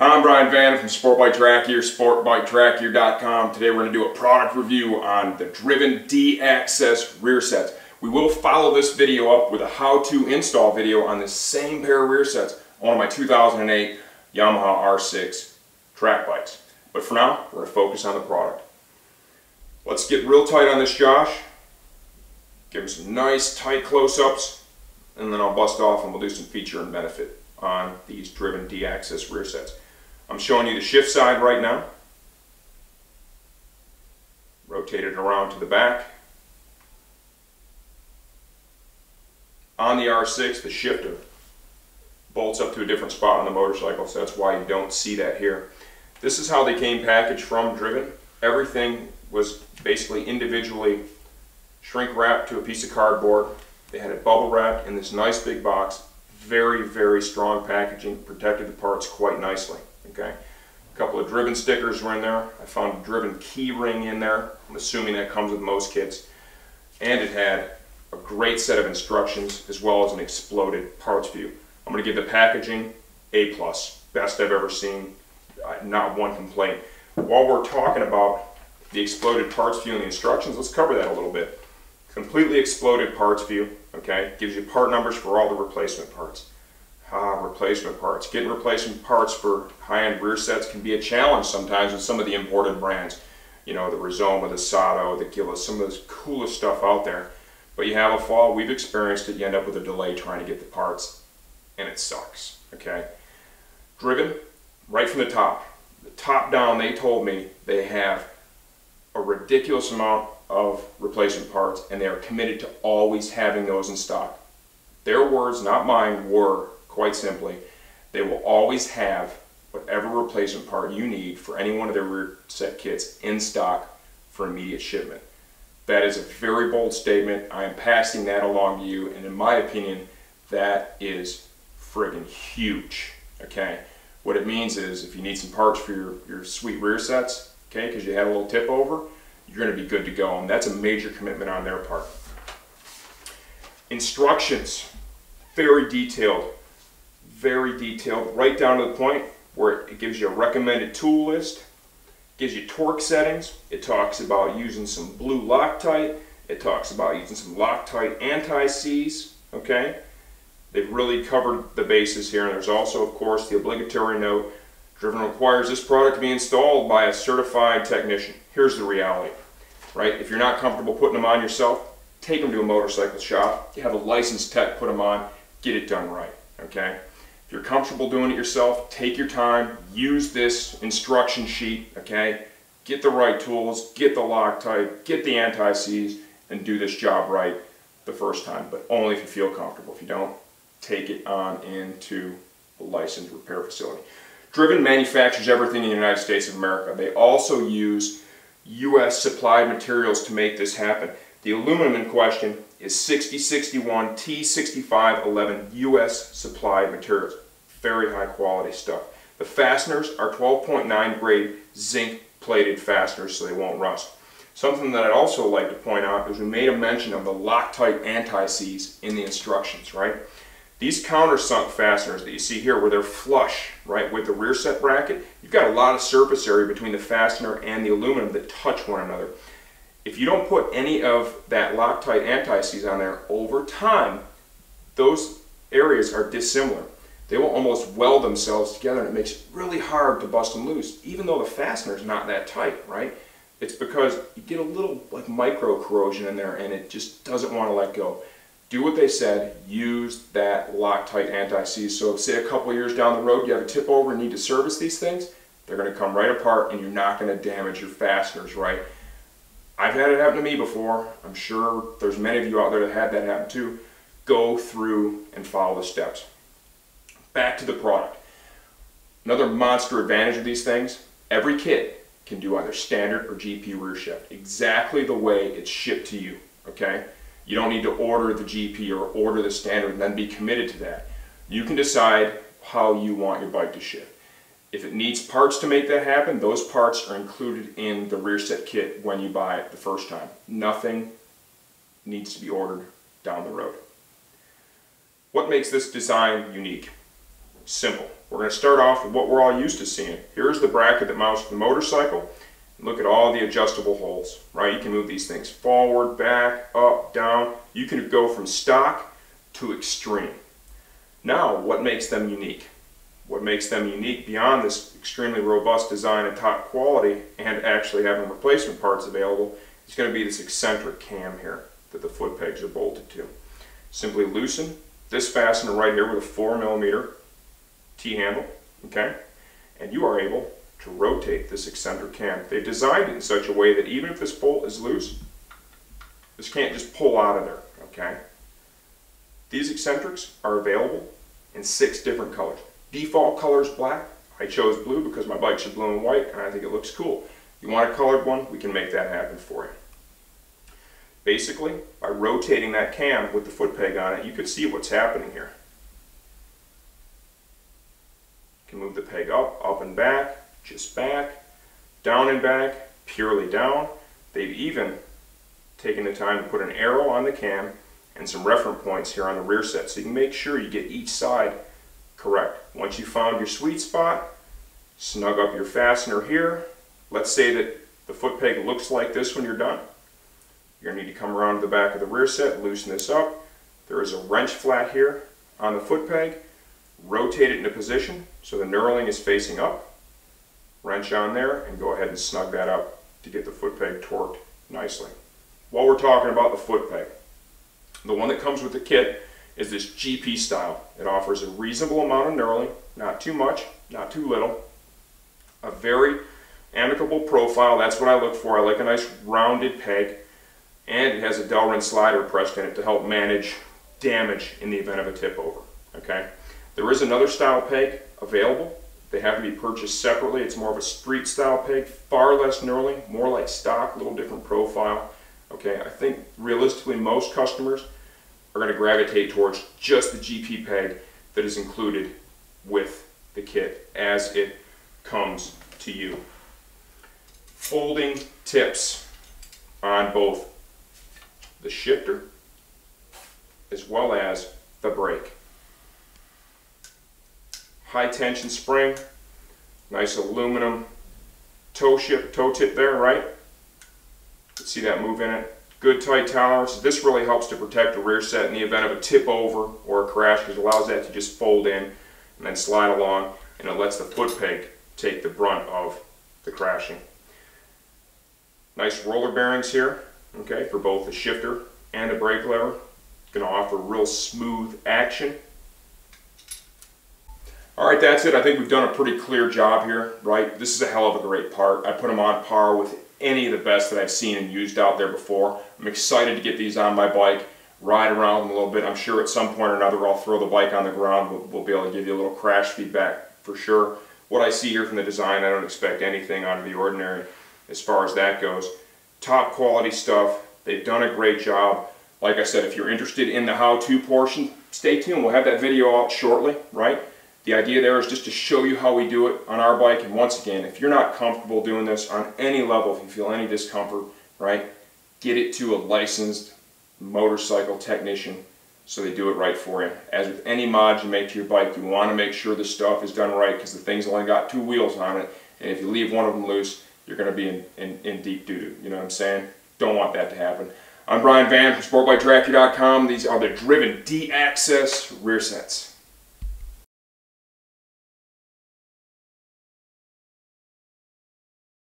Hi, I'm Brian Van from Sport Bike Track Gear, sportbiketrackgear.com. Today we're going to do a product review on the Driven D-Access rear sets. We will follow this video up with a how-to install video on the same pair of rear sets on one of my 2008 Yamaha R6 track bikes. But for now, we're going to focus on the product. Let's get real tight on this, Josh. Give him some nice tight close-ups, and then I'll bust off and we'll do some feature and benefit on these Driven D-Access rear sets. I'm showing you the shift side right now. Rotate it around to the back. On the R6, the shifter bolts up to a different spot on the motorcycle, so that's why you don't see that here. This is how they came packaged from Driven. Everything was basically individually shrink wrapped to a piece of cardboard. They had it bubble wrapped in this nice big box. Very, very strong packaging, protected the parts quite nicely. Okay, a couple of Driven stickers were in there. I found a Driven key ring in there. I'm assuming that comes with most kits. And it had a great set of instructions as well as an exploded parts view. I'm going to give the packaging A+, best I've ever seen, not one complaint. While we're talking about the exploded parts view and the instructions, let's cover that a little bit. Completely exploded parts view, okay, gives you part numbers for all the replacement parts. Replacement parts. Getting replacement parts for high-end rear sets can be a challenge sometimes with some of the imported brands. You know, the Rizoma, the Sato, the Gillis, some of this coolest stuff out there. But you have a fall, we've experienced it, you end up with a delay trying to get the parts, and it sucks, okay? Driven, right from the top down, they told me they have a ridiculous amount of replacement parts, and they are committed to always having those in stock. Their words, not mine, were quite simply, they will always have whatever replacement part you need for any one of their rear set kits in stock for immediate shipment. That is a very bold statement. I am passing that along to you, and in my opinion, that is friggin' huge, okay? What it means is if you need some parts for your sweet rear sets, okay, because you had a little tip over, you're going to be good to go, and that's a major commitment on their part. Instructions, very detailed, right down to the point where it gives you a recommended tool list, gives you torque settings, it talks about using some blue Loctite, it talks about using some Loctite anti-seize, okay? They've really covered the bases here, and there's also, of course, the obligatory note, Driven requires this product to be installed by a certified technician. Here's the reality, right? If you're not comfortable putting them on yourself, take them to a motorcycle shop, you have a licensed tech put them on, get it done right, okay? If you're comfortable doing it yourself, take your time, use this instruction sheet, okay? Get the right tools, get the Loctite, get the anti-seize, and do this job right the first time, but only if you feel comfortable. If you don't, take it on into a licensed repair facility. Driven manufactures everything in the United States of America. They also use U.S. supplied materials to make this happen. The aluminum in question is 6061 T6511 U.S. supplied materials. Very high quality stuff. The fasteners are 12.9 grade zinc plated fasteners so they won't rust. Something that I'd also like to point out is we made a mention of the Loctite anti-seize in the instructions, right? These countersunk fasteners that you see here where they're flush, right, with the rear set bracket, you've got a lot of surface area between the fastener and the aluminum that touch one another. If you don't put any of that Loctite anti-seize on there, over time, those areas are dissimilar. They will almost weld themselves together, and it makes it really hard to bust them loose, even though the fastener is not that tight, right? It's because you get a little like micro corrosion in there, and it just doesn't want to let go. Do what they said, use that Loctite anti-seize. So if, say, a couple years down the road you have a tip over and need to service these things, they're going to come right apart and you're not going to damage your fasteners, right? I've had it happen to me before. I'm sure there's many of you out there that had that happen too. Go through and follow the steps. Back to the product. Another monster advantage of these things, every kit can do either standard or GP rear shift, exactly the way it's shipped to you, okay? You don't need to order the GP or order the standard and then be committed to that. You can decide how you want your bike to shift. If it needs parts to make that happen, those parts are included in the rear set kit when you buy it the first time. Nothing needs to be ordered down the road. What makes this design unique? Simple. We're going to start off with what we're all used to seeing. Here's the bracket that mounts to the motorcycle. Look at all the adjustable holes, right? You can move these things forward, back, up, down. You can go from stock to extreme. Now, what makes them unique? What makes them unique beyond this extremely robust design and top quality and actually having replacement parts available is going to be this eccentric cam here that the foot pegs are bolted to. Simply loosen this fastener right here with a 4mm T-handle, okay? And you are able to rotate this eccentric cam. They've designed it in such a way that even if this bolt is loose, this can't just pull out of there, okay? These eccentrics are available in 6 different colors. Default color is black. I chose blue because my bikes are blue and white and I think it looks cool. If you want a colored one, we can make that happen for you. Basically, by rotating that cam with the foot peg on it, you can see what's happening here. You can move the peg up and back, just back, down and back, purely down. They've even taken the time to put an arrow on the cam and some reference points here on the rear set so you can make sure you get each side correct. Once you found your sweet spot, snug up your fastener here. Let's say that the foot peg looks like this when you're done. You're going to need to come around to the back of the rear set, loosen this up. There is a wrench flat here on the foot peg. Rotate it into position so the knurling is facing up. Wrench on there and go ahead and snug that up to get the foot peg torqued nicely. While we're talking about the foot peg, the one that comes with the kit is this GP style. It offers a reasonable amount of knurling, not too much, not too little. A very amicable profile, that's what I look for. I like a nice rounded peg, and it has a Delrin slider pressed in it to help manage damage in the event of a tip over. Okay? There is another style peg available. They have to be purchased separately. It's more of a street style peg, far less knurling, more like stock, a little different profile. Okay, I think realistically most customers are going to gravitate towards just the GP peg that is included with the kit as it comes to you. Folding tips on both the shifter as well as the brake. High tension spring, nice aluminum toe tip there, right? See that move in it? Good tight tolerance. This really helps to protect the rear set in the event of a tip over or a crash because it allows that to just fold in and then slide along, and it lets the foot peg take the brunt of the crashing. Nice roller bearings here, okay, for both the shifter and the brake lever. Going to offer real smooth action. Alright, that's it. I think we've done a pretty clear job here, right? This is a hell of a great part. I put them on par with any of the best that I've seen and used out there before. I'm excited to get these on my bike, ride around them a little bit. I'm sure at some point or another I'll throw the bike on the ground. We'll be able to give you a little crash feedback for sure. What I see here from the design, I don't expect anything out of the ordinary as far as that goes. Top quality stuff. They've done a great job. Like I said, if you're interested in the how-to portion, stay tuned. We'll have that video out shortly, right? The idea there is just to show you how we do it on our bike. And once again, if you're not comfortable doing this on any level, if you feel any discomfort, right, get it to a licensed motorcycle technician so they do it right for you. As with any mod you make to your bike, you want to make sure the stuff is done right because the thing's only got 2 wheels on it. And if you leave one of them loose, you're going to be in deep doo-doo. You know what I'm saying? Don't want that to happen. I'm Brian Van from SportBikeTracker.com. These are the Driven D-Access rear sets.